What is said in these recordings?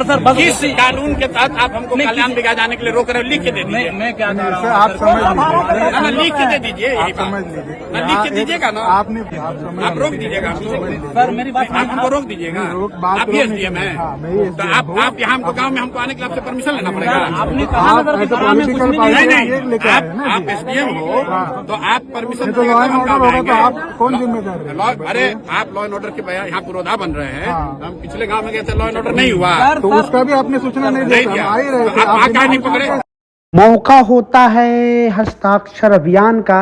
Sir किस कानून के तहत आप हमको कल्याण बिघा जाने के लिए रोक रहे हो? लिख के दे दीजिए। मैं क्या कह रहा हूँ, आप समझ लीजिए, लिख के दे दीजिए। यही बात समझ लीजिए, लिख के दीजिएगा ना। आपने आप रोक दीजिएगा। सर मेरी बात आप हमको रोक दीजिएगा। आप ही SDM है, तो आप यहाँ हमको गाँव में हमको आने के लिए आपसे परमिशन लेना पड़ेगा। आपने कहा ना सर कि पॉलिटिकल नहीं आप SDM हो तो आप परमिशन तो लॉ एंड ऑर्डर होगा तो आप कौन जिम्मेदार है? अरे आप लॉ एंड ऑर्डर के यहाँ पुरोधा बन रहे हैं। हम पिछले गाँव में गए थे, लॉ एंड ऑर्डर नहीं हुआ तो उसका भी आपने सूचना नहीं दिया, आ ही रहे थे, आप कहाँ नहीं पकड़े? मौका होता है हस्ताक्षर अभियान का,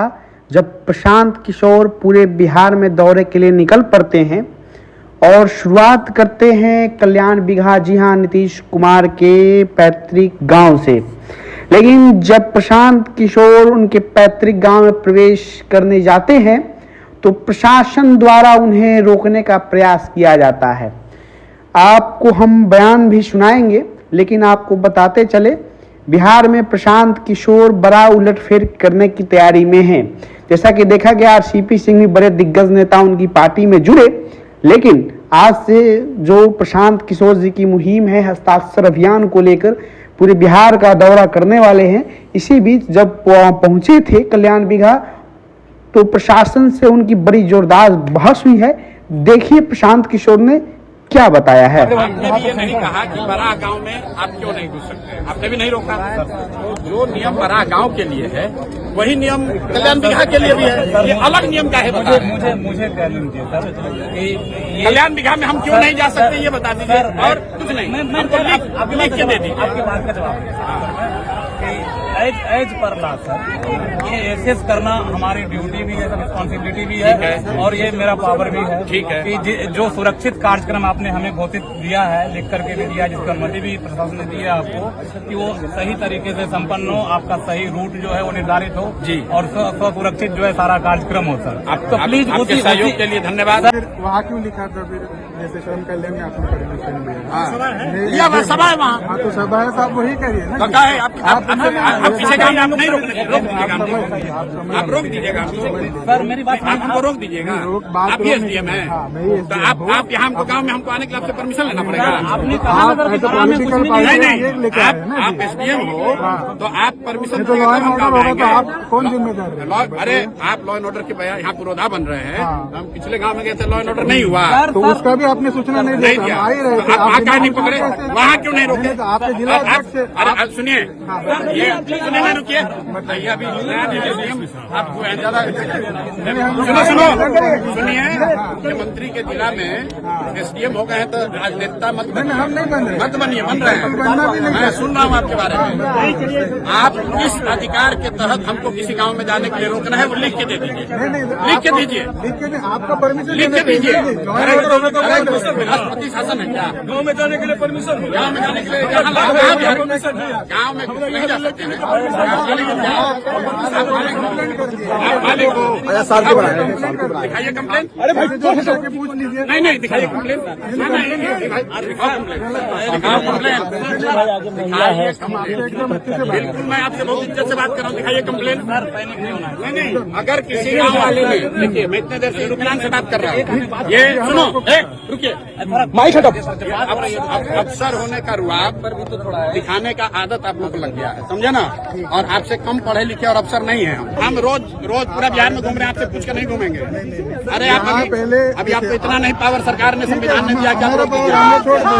जब प्रशांत किशोर पूरे बिहार में दौरे के लिए निकल पड़ते हैं और शुरुआत करते हैं कल्याण बिघा, जी हाँ, नीतीश कुमार के पैतृक गांव से। लेकिन जब प्रशांत किशोर उनके पैतृक गांव में प्रवेश करने जाते हैं तो प्रशासन द्वारा उन्हें रोकने का प्रयास किया जाता है। आपको हम बयान भी सुनाएंगे, लेकिन आपको बताते चले बिहार में प्रशांत किशोर बड़ा उलटफेर करने की तैयारी में हैं। जैसा कि देखा गया, CP सिंह भी बड़े दिग्गज नेता उनकी पार्टी में जुड़े, लेकिन आज से जो प्रशांत किशोर जी की मुहिम है हस्ताक्षर अभियान को लेकर, पूरे बिहार का दौरा करने वाले हैं। इसी बीच जब पहुंचे थे कल्याण बिघा तो प्रशासन से उनकी बड़ी जोरदार बहस हुई है। देखिए प्रशांत किशोर ने क्या बताया है। आपने भी ये नहीं कहा कि बड़ा गांव में आप क्यों नहीं घुस सकते, आपने भी नहीं रोका। जो नियम बड़ा गांव के लिए है वही नियम कल्याण बिघा के लिए भी है। ये अलग नियम का है, बता रहे हैं। मुझे कह लीजिए सर, कल्याण बिघा में हम क्यों नहीं जा सकते ये बता दीजिए, और कुछ नहीं। हमको लिख के दे दीजिए। आपकी बात का जवाब एज पर ला सर, ये एसेस करना हमारी ड्यूटी भी है, रिस्पॉन्सिबिलिटी भी है, और ये मेरा पावर भी है। ठीक है कि जो सुरक्षित कार्यक्रम आपने हमें घोषित दिया है, लिख करके भी दिया, जिसकी अनुमति भी प्रशासन ने दी है आपको, कि वो सही तरीके से संपन्न हो, आपका सही रूट जो है वो निर्धारित हो जी, और सुरक्षित जो है सारा कार्यक्रम हो सर। तो प्लीज आपके सहयोग के लिए धन्यवाद। वहाँ क्यों लिखा था फिर, जैसे श्रम कल्याण में आपने परमिशन दिया? सभा है वहाँ, हाँ तो सभा है, तो आप वही करिए ना। क्या है आप किसी काम में आप नहीं रोक दीजिएगा, आप रोक दीजिएगा। सर मेरी बात आप हमको रोक दीजिएगा। आप ही SDM है, तो आप यहाँ हमको गाँव में हमको आने के लिए आपसे परमिशन लेना पड़ेगा। आपने कहा ना सर कि पॉलिटिकल नहीं आप SDM हो तो आप परमिशन तो लॉ एंड ऑर्डर होगा तो आप कौन जिम्मेदार है? अरे आप लॉ एंड ऑर्डर के यहाँ पुरोधा बन रहे हैं। हम पिछले गाँव में गए थे, लॉ एंड ऑर्डर नहीं हुआ तो उसका भी आपने सूचना नहीं दिया, आ ही रहे थे, आप कहाँ नहीं पकड़े? वहाँ क्यों नहीं रोके? आपके जिला अध्यक्ष से अरे सुनिए, ये सुनिए, नहीं रुकिए, बताइए। अभी आपको सुनो सुनिए, मुख्यमंत्री के जिला में SDM हो गए हैं तो राजनेता मत बनिए, हम नहीं बन रहे, मत बनिए, बन रहे हैं। मैं सुन रहा हूँ आपके बारे में। आप किस अधिकार के तहत हमको किसी गांव में जाने के लिए रोकना है वो लिख के दे दीजिए। लिख के दीजिए, आपका परमिशन लिख के दीजिए। राष्ट्रपति शासन है क्या? गाँव में जाने के लिए परमिशन, गाँव में जाने के लिए गाँव में नहीं जा सकते हैं। आप मालिक हो, दिखाइए कंप्लेन। अरे भाई पूछ लीजिए। नहीं दिखाइए कंप्लेन। बिल्कुल, मैं आपसे बहुत इज्जत से बात कर रहा हूँ, दिखाइए कंप्लेन। नहीं, अगर किसी गाँव वाले ने, देखिए मैं इतने देर से रुकनान से बात कर रहा हूँ, ये सुनो, रुकिए, अफसर होने का रुआब दिखाने का आदत आप लोग को लग गया है, समझे ना? और आपसे कम पढ़े लिखे और अफसर नहीं है हम रोज पूरा बिहार में घूम रहे हैं, आपसे पूछ कर नहीं घूमेंगे। अरे आप अभी आपको इतना नहीं पावर सरकार ने, संविधान ने दिया, क्या आप रोक दीजिएगा?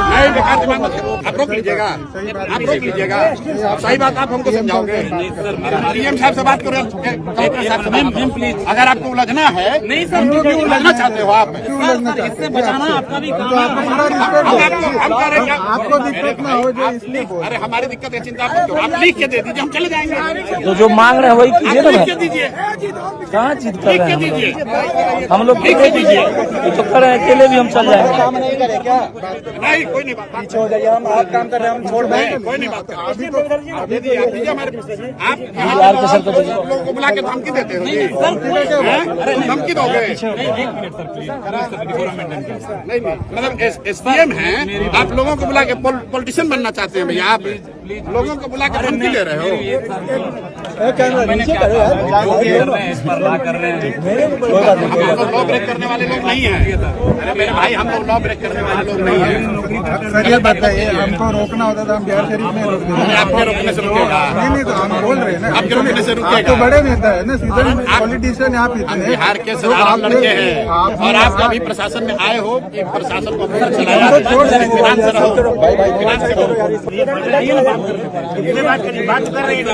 नहीं, बेकार दिमाग मत, आप रोक लीजिएगा, आप रोक लीजिएगा। सही बात आप हमको समझाओगे। CM साहब से बात करो, प्लीज। अगर आपको उलझना है, नहीं सर, क्यों उलझना चाहते हो आप? इससे बचाना आपका भी काम है। आपको दिक्कत ना हो जाए इसलिए। अरे हमारी दिक्कत है, चिंता मत करो, आप लिख के दे दीजिए, हम चले जाएंगे। तो जो मांग रहे हैं वही कीजिए ना। लिख के दीजिए, कहाँ चीज कर लिख रहे के हैं दीजिए, हम लोग? लिख के दीजिए। तो कर रहे हैं, अकेले भी हम चल जाएंगे। नहीं, कोई नहीं बात, पीछे हो जाइए, हम आप काम कर रहे हैं, हम छोड़ दें, कोई नहीं बात। आप दे दीजिए, आप दीजिए हमारे, आप लोगों को बुला के धमकी देते हो, धमकी दोगे? नहीं, मतलब SDM है, आप लोगों को बुला के पॉलिटिशियन बनना चाहते हैं भैया आप? प्लीज लोगों को बुला के धमकी दे रहे हो। मैंने क्या कहा? जो भी कर रहे हैं इस पर ला कर रहे हैं। हम लोग लॉ ब्रेक करने वाले लोग नहीं हैं। अरे मेरे भाई, हम लोग लॉ ब्रेक करने वाले लोग नहीं हैं। सर ये बताइए, हमको रोकना होता था हम बिहार शरीफ में रोक देते। आपके रोकने से रुकेगा? नहीं तो हम बोल रहे हैं ना, आपके रोकने से रुकेगा? आप तो बड़े नेता है ना, सीधे पॉलिटिशियन आप हम इतने बिहार के साधारण लड़के हैं और आप कभी प्रशासन में आए हो कि प्रशासन को अपना चलाया? ईरान से रहो, ईरान से रहो। बात कर रही है तो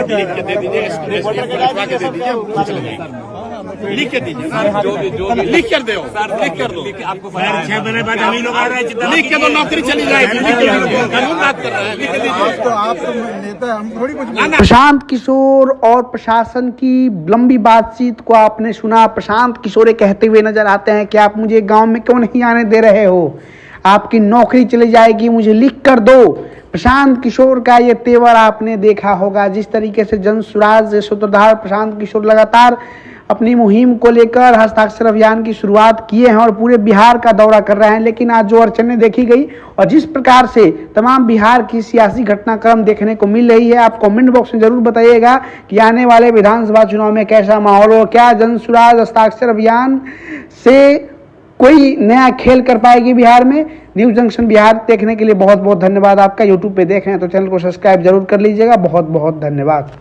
लिख के दे दीजिए, लिखवा के दे दीजिए, वो चले जाएंगे। लिख के दीजिए, जो भी लिख कर दो, लिख कर दो। आपको 6 महीने बाद हम ही लोग आ रहे हैं। लिख के दो, नौकरी चली जाएगी। लिख के दो, कानून बात कर रहे हैं, लिख के दीजिए। तो आप तो नेता, हम थोड़ी कुछ प्रशांत किशोर और प्रशासन की लंबी बातचीत को आपने सुना। प्रशांत किशोर ये कहते हुए नजर आते हैं कि आप मुझे गांव में क्यों नहीं आने दे रहे हो, आपकी नौकरी चली जाएगी, मुझे लिख कर दो। प्रशांत किशोर का ये तेवर आपने देखा होगा। जिस तरीके से जन स्वराज सूत्रधार प्रशांत किशोर लगातार अपनी मुहिम को लेकर हस्ताक्षर अभियान की शुरुआत किए हैं और पूरे बिहार का दौरा कर रहे हैं, लेकिन आज जो अड़चनें देखी गई और जिस प्रकार से तमाम बिहार की सियासी घटनाक्रम देखने को मिल रही है, आप कमेंट बॉक्स में जरूर बताइएगा कि आने वाले विधानसभा चुनाव में कैसा माहौल हो। क्या जन स्वराज हस्ताक्षर अभियान से कोई नया खेल कर पाएगी बिहार में? न्यूज जंक्शन बिहार देखने के लिए बहुत बहुत धन्यवाद आपका। यूट्यूब पे देख रहे हैं तो चैनल को सब्सक्राइब जरूर कर लीजिएगा। बहुत बहुत धन्यवाद।